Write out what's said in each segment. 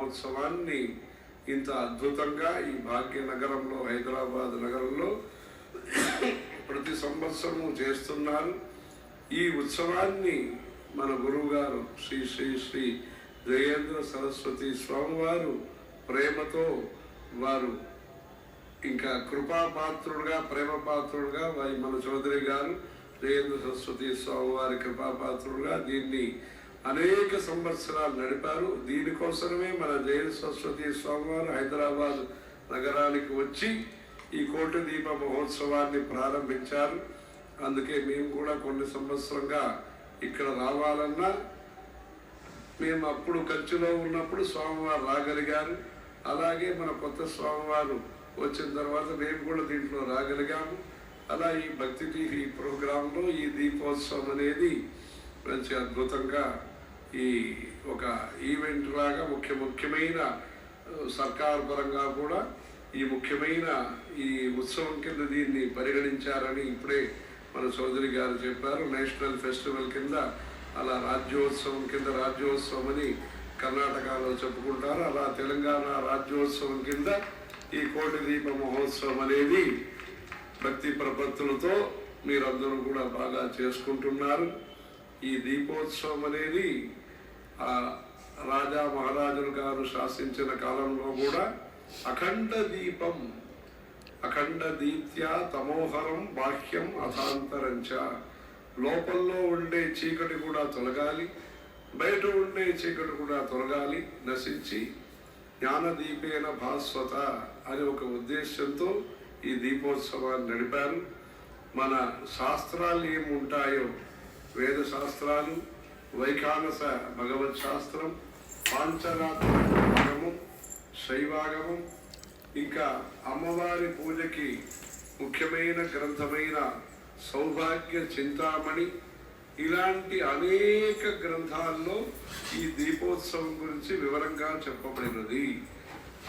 మహోత్సవాన్ని ఇంత అద్భుతంగా ఈ భాగ్యనగరంలో, హైదరాబాద్ నగరంలో ప్రతి సంవత్సరము చేస్తున్నారు. ఈ ఉత్సవాన్ని మన గురువుగారు శ్రీ శ్రీ శ్రీ జయేంద్ర సరస్వతి స్వామివారు ప్రేమతో వారు ఇంకా కృపాపాత్రుడుగా, ప్రేమపాత్రుడుగా మన చౌదరి గారు జయేంద్ర సరస్వతి స్వామివారి కృపాపాత్రుడుగా దీన్ని అనేక సంవత్సరాలు నడిపారు. దీనికోసమే మన జయేంద్ర సరస్వతి స్వామివారు హైదరాబాద్ నగరానికి వచ్చి ఈ కోటి దీప మహోత్సవాన్ని ప్రారంభించారు. అందుకే మేము కూడా కొన్ని సంవత్సరంగా ఇక్కడ రావాలన్నా మేము అప్పుడు కంచిలో ఉన్నప్పుడు స్వామివారు రాగలిగారు. అలాగే మన కొత్త స్వామివారు వచ్చిన తర్వాత మేము కూడా దీంట్లో రాగలిగాము. అలా ఈ భక్తి టీవీ ప్రోగ్రాంలో ఈ దీపోత్సవం అనేది మంచి అద్భుతంగా ఈ ఒక ఈవెంట్ లాగా ముఖ్యమైన సర్కారు పరంగా కూడా ఈ ముఖ్యమైన ఈ ఉత్సవం కింద దీన్ని పరిగణించారని ఇప్పుడే మన చౌదరి గారు చెప్పారు. నేషనల్ ఫెస్టివల్ కింద, అలా రాజ్యోత్సవం కింద, రాజ్యోత్సవం అని కర్ణాటకలో చెప్పుకుంటారు, అలా తెలంగాణ రాజ్యోత్సవం కింద ఈ కోటి దీప మహోత్సవం అనేది భక్తి ప్రపత్తులతో మీరందరూ కూడా బాగా చేసుకుంటున్నారు. ఈ దీపోత్సవం అనేది రాజా మహారాజులు గారు శాసించిన కాలంలో కూడా అఖండ దీపం, అఖండ దీప్త్యా తమోహరం బాహ్యం అథాంతరంచ, లోపల్లో ఉండే చీకటి కూడా తొలగాలి, బయట ఉండే చీకటి కూడా తొలగాలి, నశించి జ్ఞానదీపేన భాస్వత అనే ఒక ఉద్దేశంతో ఈ దీపోత్సవాన్ని నడిపారు. మన శాస్త్రాలు ఏముంటాయో, వేద శాస్త్రాలు, వైఖానస భగవత్ శాస్త్రం, పాంచరాత్మకము, శైవాగమం, ఇంకా అమ్మవారి పూజకి ముఖ్యమైన గ్రంథమైన సౌభాగ్య చింతామణి, ఇలాంటి అనేక గ్రంథాల్లో ఈ దీపోత్సవం గురించి వివరంగా చెప్పబడినది.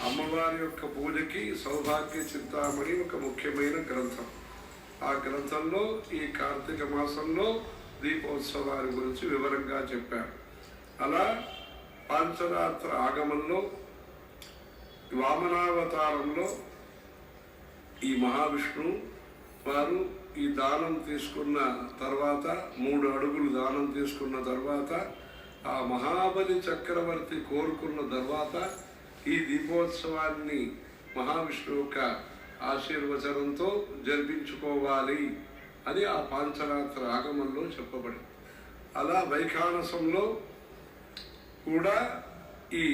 అమ్మవారి యొక్క పూజకి సౌభాగ్య చింతామణి ఒక ముఖ్యమైన గ్రంథం. ఆ గ్రంథంలో ఈ కార్తీక మాసంలో దీపోత్సవాన్ని గురించి వివరంగా చెప్పారు. అలా పాంచరాత్ర ఆగమంలో వామనావతారంలో ఈ మహావిష్ణువు వారు ఈ దానం తీసుకున్న తర్వాత, 3 అడుగులు దానం తీసుకున్న తర్వాత, ఆ మహాబలి చక్రవర్తి కోరుకున్న తర్వాత ఈ దీపోత్సవాన్ని మహావిష్ణువు యొక్క ఆశీర్వచనంతో జరిపించుకోవాలి అని ఆ పాంచరాత్ర ఆగమంలో చెప్పబడింది. అలా వైఖానసంలో కూడా ఈ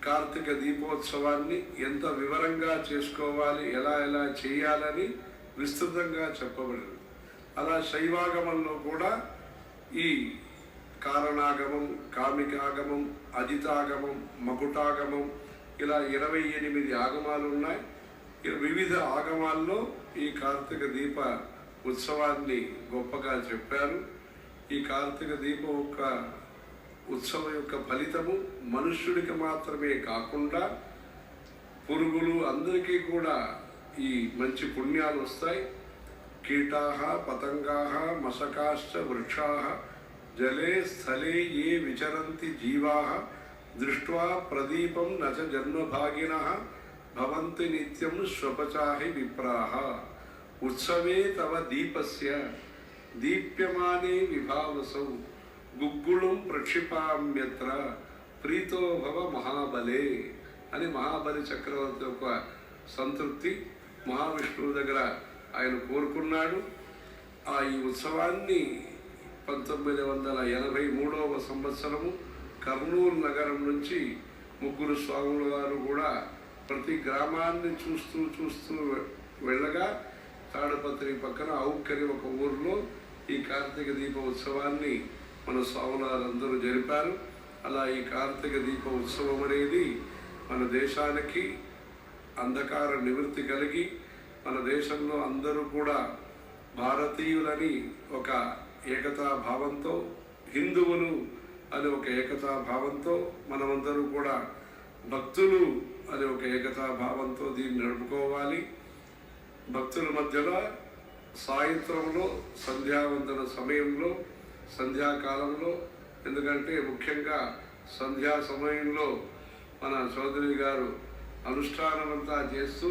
కార్తీక దీపోత్సవాన్ని ఎంత వివరంగా చేసుకోవాలి, ఎలా చేయాలని విస్తృతంగా చెప్పబడింది. అలా శైవాగమంలో కూడా ఈ కారణాగమం, కామికాగమం, అజితాగమం, మకుటాగమం, ఇలా 28 ఆగమాలు ఉన్నాయి. వివిధ ఆగమాల్లో ఈ కార్తీక దీప ఉత్సవాన్ని గొప్పగా చెప్పారు. ఈ కార్తీక దీపం యొక్క ఉత్సవం యొక్క ఫలితము మనుష్యుడికి మాత్రమే కాకుండా పురుగులు అందరికీ కూడా ఈ మంచి పుణ్యాలు వస్తాయి. కీటాః పతంగాః మశకాశ్చ వృక్షాః జలే స్థలే ఏ విచరంతి జీవాః దృష్ట్వా ప్రదీపం నచ జన్మభాగినః భవంతి నిత్యం శ్వపచాహి విప్రాః ఉత్సవే తవ దీపస్య దీప్యమానే విభావసౌ గుగ్గుళం ప్రక్షిపామ్యత్ర ప్రీతో భవ మహాబలే అని మహాబలి చక్రవర్తి యొక్క సంతృప్తి మహావిష్ణువు దగ్గర ఆయన కోరుకున్నాడు. ఈ ఉత్సవాన్ని 1983వ సంవత్సరము కర్నూలు నగరం నుంచి 3 స్వాముల వారు కూడా ప్రతి గ్రామాన్ని చూస్తూ వెళ్ళగా తాడపత్రి పక్కన ఔక్కరి ఒక ఊరిలో ఈ కార్తీక దీప ఉత్సవాన్ని మన స్వాములందరూ జరిపారు. అలా ఈ కార్తీక దీప ఉత్సవం అనేది మన దేశానికి అంధకార నివృత్తి కలిగి మన దేశంలో అందరూ కూడా భారతీయులని ఒక ఏకతా భావంతో, హిందువులు అని ఒక ఏకతా భావంతో, మనమందరూ కూడా భక్తులు అని ఒక ఏకతా భావంతో దీన్ని నడుపుకోవాలి. భక్తుల మధ్యలో సాయంత్రంలో సంధ్యావందన సమయంలో, సంధ్యాకాలంలో, ఎందుకంటే ముఖ్యంగా సంధ్యా సమయంలో మన చౌదరి గారు అనుష్ఠానమంతా చేస్తూ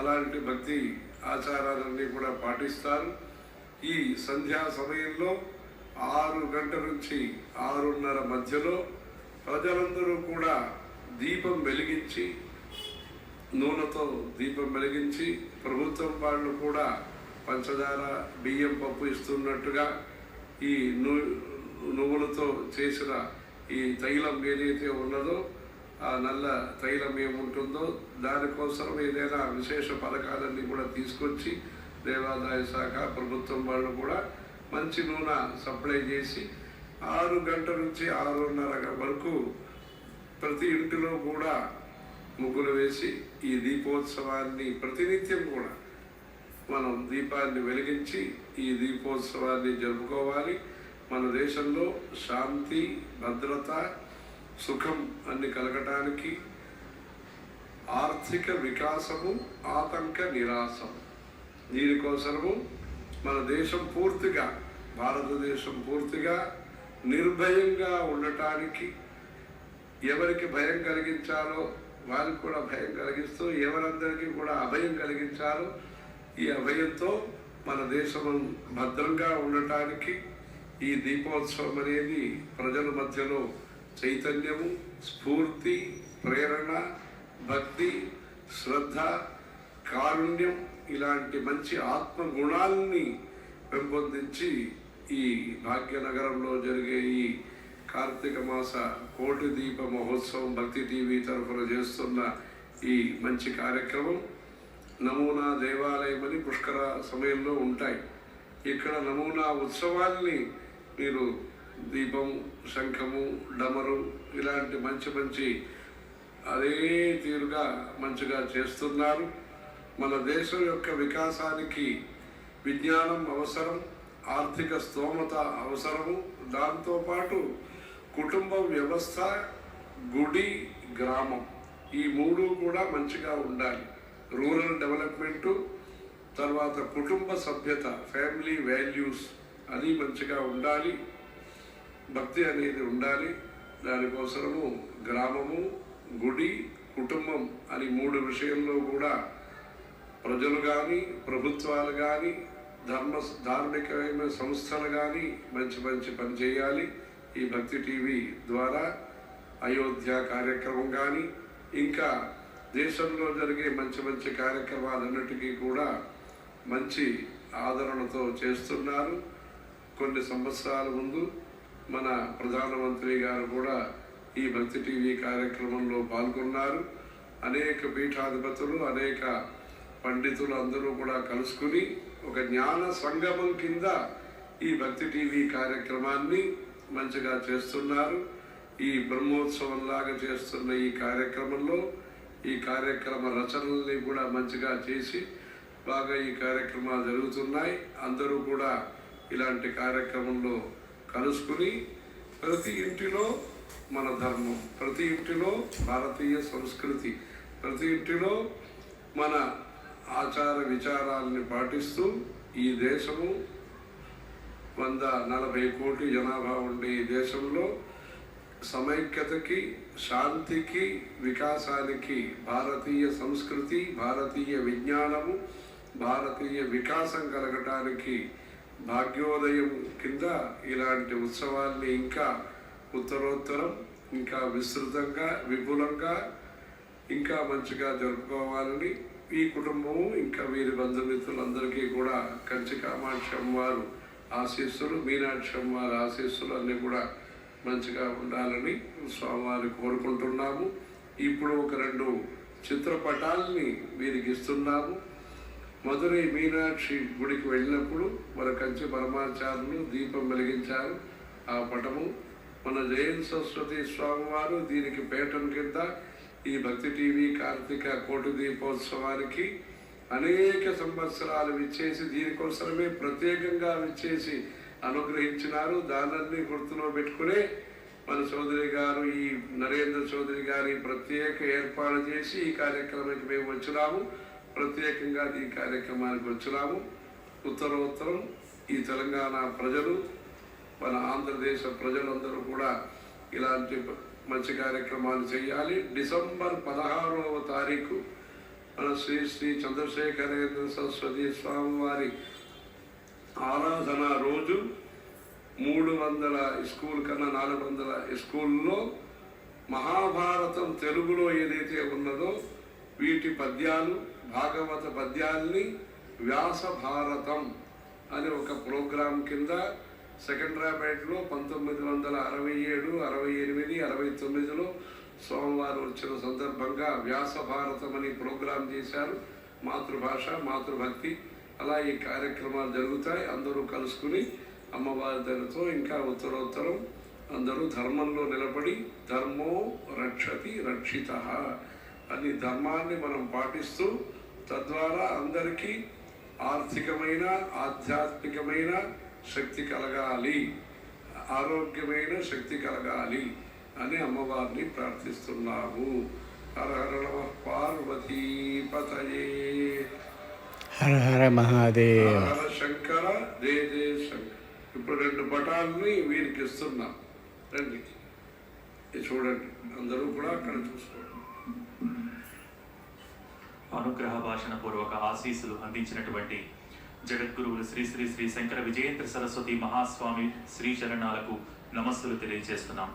అలాంటి భక్తి ఆచారాలన్నీ కూడా పాటిస్తారు. ఈ సంధ్యా సమయంలో 6 గంటల నుంచి 6:30 మధ్యలో ప్రజలందరూ కూడా దీపం వెలిగించి, నూనెతో దీపం వెలిగించి, ప్రభుత్వం వాళ్ళు కూడా పంచదార బియ్యం పప్పు ఇస్తున్నట్టుగా ఈ నువ్వులతో చేసిన ఈ తైలం ఏదైతే ఉన్నదో ఆ నల్ల తైలం ఏముంటుందో దానికోసం ఏదైనా విశేష పథకాలన్నీ కూడా తీసుకొచ్చి దేవాదాయ శాఖ ప్రభుత్వం వాళ్ళు కూడా మంచి నూనె సప్లై చేసి 6 గంటల నుంచి 6:30 వరకు ప్రతి ఇంటిలో కూడా ముగ్గులు వేసి ఈ దీపోత్సవాన్ని ప్రతినిత్యం కూడా మనం దీపాన్ని వెలిగించి ఈ దీపోత్సవాన్ని జరుపుకోవాలి. మన దేశంలో శాంతి, భద్రత, సుఖం అన్ని కలగటానికి, ఆర్థిక వికాసము, ఆతంక నిరాశం, దీనికోసము మన దేశం పూర్తిగా, భారతదేశం పూర్తిగా నిర్భయంగా ఉండటానికి, ఎవరికి భయం కలిగించాలో వారికి కూడా భయం కలిగిస్తూ ఎవరందరికీ కూడా అభయం కలిగించాలో ఈ అభయంతో మన దేశం భద్రంగా ఉండటానికి ఈ దీపోత్సవం అనేది ప్రజల మధ్యలో చైతన్యము, స్ఫూర్తి, ప్రేరణ, భక్తి, శ్రద్ధ, కారుణ్యం ఇలాంటి మంచి ఆత్మ గుణాలని పెంపొందించి ఈ భాగ్యనగరంలో జరిగే ఈ కార్తీక మాస కోటి దీప మహోత్సవం భక్తి టీవీ తరఫున చేస్తున్న ఈ మంచి కార్యక్రమం నమూనా దేవాలయం అని పుష్కర సమయంలో ఉంటాయి. ఇక్కడ నమూనా ఉత్సవాల్ని మీరు దీపం, శంఖము, డమరు ఇలాంటి మంచి మంచి అదే తీరుగా మంచిగా చేస్తున్నారు. మన దేశం యొక్క వికాసానికి విజ్ఞానం అవసరం, ఆర్థిక స్తోమత అవసరము. దాంతోపాటు కుటుంబ వ్యవస్థ, గుడి, గ్రామం ఈ 3 కూడా మంచిగా ఉండాలి. రూరల్ డెవలప్మెంటు, తర్వాత కుటుంబ సభ్యత, ఫ్యామిలీ వాల్యూస్ అది మంచిగా ఉండాలి. భక్తి అనేది ఉండాలి. దానికోసము గ్రామము, గుడి, కుటుంబం అని 3 విషయంలో కూడా ప్రజలు కానీ, ప్రభుత్వాలు కానీ, ధార్మికమైన సంస్థలు కానీ మంచి మంచి పని చేయాలి. ఈ భక్తి టీవీ ద్వారా అయోధ్య కార్యక్రమం కానీ ఇంకా దేశంలో జరిగే మంచి మంచి కార్యక్రమాలన్నిటికీ కూడా మంచి ఆదరణతో చేస్తున్నారు. కొన్ని సంవత్సరాల ముందు మన ప్రధానమంత్రి గారు కూడా ఈ భక్తి టీవీ కార్యక్రమంలో పాల్గొన్నారు. అనేక పీఠాధిపతులు, అనేక పండితులు అందరూ కూడా కలుసుకుని ఒక జ్ఞాన సంగమం కింద ఈ భక్తి టీవీ కార్యక్రమాన్ని మంచిగా చేస్తున్నారు. ఈ బ్రహ్మోత్సవంలాగా చేస్తున్న ఈ కార్యక్రమంలో ఈ కార్యక్రమ రచనల్ని కూడా మంచిగా చేసి బాగా ఈ కార్యక్రమాలు జరుగుతున్నాయి. అందరూ కూడా ఇలాంటి కార్యక్రమంలో కలుసుకుని ప్రతి ఇంటిలో మన ధర్మం, ప్రతి ఇంటిలో భారతీయ సంస్కృతి, ప్రతి ఇంటిలో మన ఆచార విచారాలని పాటిస్తూ ఈ దేశము 140 కోట్ల జనాభా ఉండే ఈ దేశంలో సమైక్యతకి, శాంతికి, వికాసానికి, భారతీయ సంస్కృతి, భారతీయ విజ్ఞానము, భారతీయ వికాసం కలగటానికి భాగ్యోదయం కింద ఇలాంటి ఉత్సవాల్ని ఇంకా ఉత్తరోత్తరం ఇంకా విస్తృతంగా, విపులంగా, ఇంకా మంచిగా జరుపుకోవాలని ఈ కుటుంబము ఇంకా వీరి బంధుమిత్రులందరికీ కూడా కంచి కామాక్షి అమ్మవారు ఆశీస్సులు, మీనాక్షి అమ్మవారి ఆశీస్సులు అన్నీ కూడా మంచిగా ఉండాలని స్వామివారిని కోరుకుంటున్నాము. ఇప్పుడు ఒక 2 చిత్రపటాలని వీరికి ఇస్తున్నాము. మధురై మీనాక్షి గుడికి వెళ్ళినప్పుడు మన కంచి పరమాచార్యులు దీపం వెలిగించారు. ఆ పటము మన జయంతి సరస్వతి స్వామివారు దీనికి పేటం కింద ఈ భక్తి టీవీ కార్తీక కోటి దీపోత్సవానికి అనేక సంవత్సరాలు విచ్చేసి దీనికోసమే ప్రత్యేకంగా విచ్చేసి అనుగ్రహించినారు. దానాన్ని గుర్తులో పెట్టుకునే మన చౌదరి గారు, ఈ నరేంద్ర చౌదరి గారి ప్రత్యేక ఏర్పాటు చేసి ఈ కార్యక్రమానికి మేము వచ్చినాము. ప్రత్యేకంగా ఈ కార్యక్రమానికి వచ్చినాము. ఉత్తరోత్తరం ఈ తెలంగాణ ప్రజలు, మన ఆంధ్రదేశ ప్రజలందరూ కూడా ఇలాంటి మంచి కార్యక్రమాలు చేయాలి. డిసెంబర్ 16వ తారీఖు మన శ్రీ శ్రీ చంద్రశేఖరేంద్ర సరస్వతి స్వామివారి ఆరాధన రోజు 300 స్కూల్ కన్నా 400 స్కూల్లో మహాభారతం తెలుగులో ఏదైతే ఉన్నదో వీటి పద్యాలు, భాగవత పద్యాల్ని వ్యాస భారతం అనే ఒక ప్రోగ్రాం కింద సెకండ్రాబాద్లో 1967, 68, 69లో సోమవారం వచ్చిన సందర్భంగా వ్యాస భారతం అని ప్రోగ్రాం చేశారు. మాతృభాష, మాతృభక్తి అలా ఈ కార్యక్రమాలు జరుగుతాయి. అందరూ కలుసుకుని అమ్మవారి దయతో ఇంకా ఉత్తరోత్తరం అందరూ ధర్మంలో నిలబడి ధర్మో రక్షతి రక్షితః అని ధర్మాన్ని మనం పాటిస్తూ తద్వారా అందరికీ ఆర్థికమైన, ఆధ్యాత్మికమైన శక్తి కలగాలి, ఆరోగ్యమైన శక్తి కలగాలి అని అమ్మవారిని ప్రార్థిస్తున్నాము. హర హర నమః పార్వతీపతయే. హర హర మహాదేవ. హర శంకర జయ జయ శంకర. ఇప్పుడు 2 పటాలని వీరికి ఇస్తున్నాం. రండి, ఇది చూడండి, అందరూ కూడా అక్కడ చూసుకోండి. అనుగ్రహ భాషణ పూర్వక ఆశీస్సులు అందించినటువంటి జగద్గురువులు శ్రీ శ్రీ శ్రీ శంకర విజయేంద్ర సరస్వతి మహాస్వామి శ్రీ చరణాలకు నమస్సులు తెలియజేస్తున్నాం.